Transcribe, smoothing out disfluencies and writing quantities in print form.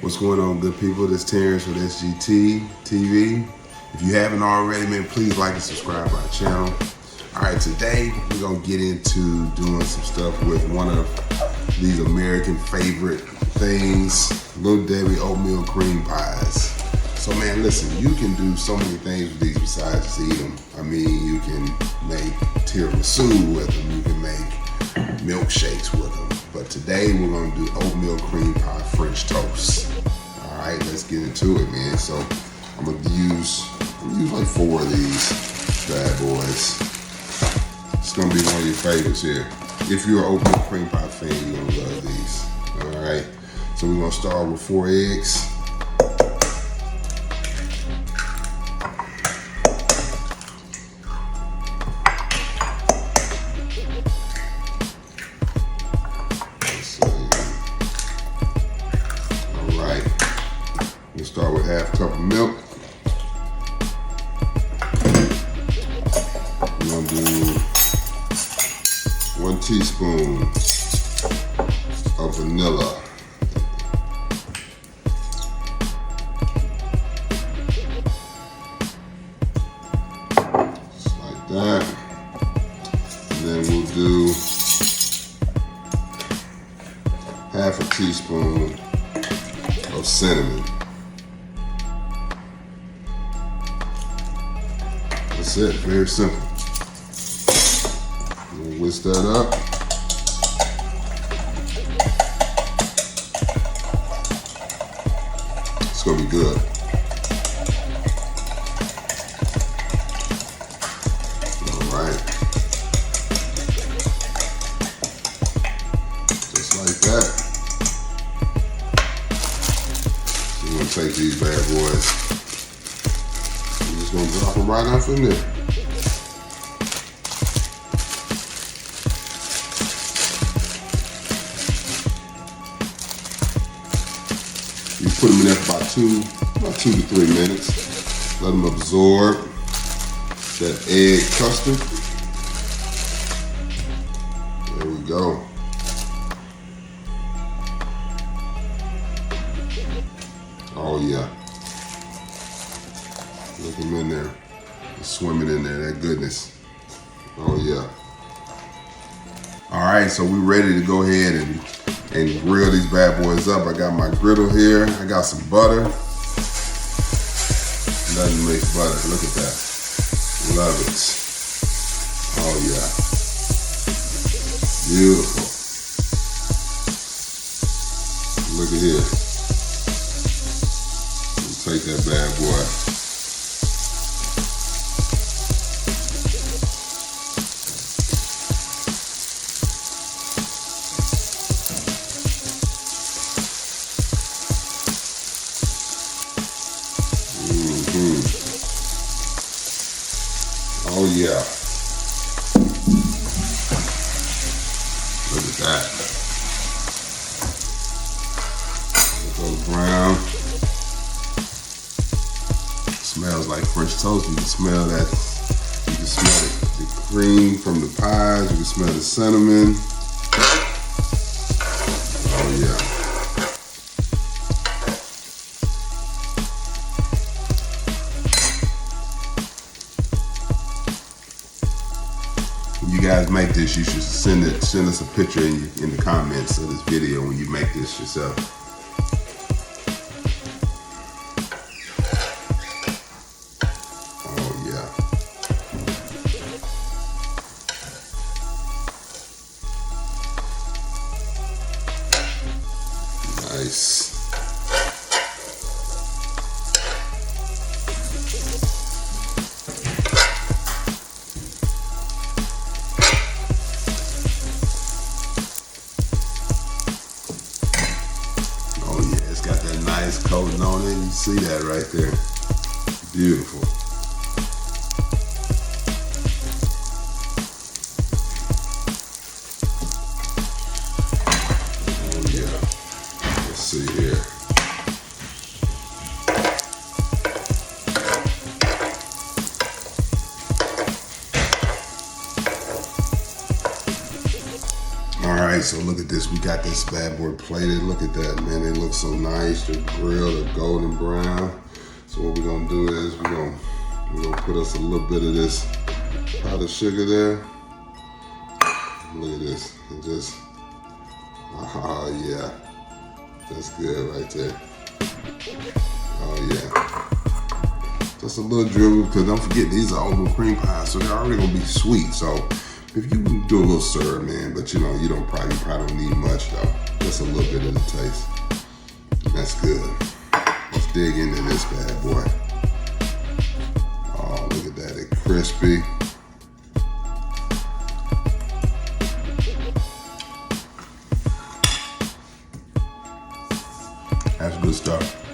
What's going on, good people? This is Terrence with SGT TV. If you haven't already, man, please like and subscribe to our channel. All right, today we're gonna get into doing some stuff with one of these American favorite things, Little Debbie oatmeal cream pies. So man, listen, you can do so many things with these besides just eat them. I mean, you can make tiramisu with them, you can make milkshakes with them. But today we're gonna do oatmeal cream pie French toast. All right, let's get into it, man. So I'm gonna use like 4 of these bad boys. It's gonna be one of your favorites here. If you're an oatmeal cream pie fan, you're gonna love these. All right, so we're gonna start with 4 eggs. We'll start with half a cup of milk. We're gonna do 1 teaspoon of vanilla. Just like that. And then we'll do half a teaspoon of cinnamon. That's it, very simple. We'll whisk that up. It's gonna be good. All right. Just like that. So we're gonna take these bad boys. Just gonna drop them right off in there. You put them in there for about 2 to 3 minutes. Let them absorb that egg custard. There we go. Oh yeah. Look them in there. They're swimming in there, that goodness. Oh yeah. All right, so we're ready to go ahead and grill these bad boys up. I got my griddle here. I got some butter. Nothing makes butter. Look at that. Love it. Oh yeah. Beautiful. Look at here. Take that bad boy. Oh yeah. Look at that. It goes brown. Smells like French toast. You can smell that. You can smell the cream from the pies. You can smell the cinnamon. Oh yeah. When you guys make this, you should send us a picture in the comments of this video when you make this yourself. Oh yeah. Nice. Nice coating on it. You see that right there. Beautiful. Oh yeah. Let's see here. right, so look at this. We got this bad boy plated. Look at that, man. They look so nice. They're grilled, they're golden brown. So what we're gonna do is we're gonna put us a little bit of this powdered sugar there. Look at this. And just, oh yeah. That's good right there. Oh yeah. Just a little dribble, because don't forget these are oatmeal cream pies, so they're already gonna be sweet. So if you do a little syrup, man, but you know, you probably don't need much though. Just a little bit of the taste. That's good. Let's dig into this bad boy. Oh, look at that, it's crispy. That's good stuff.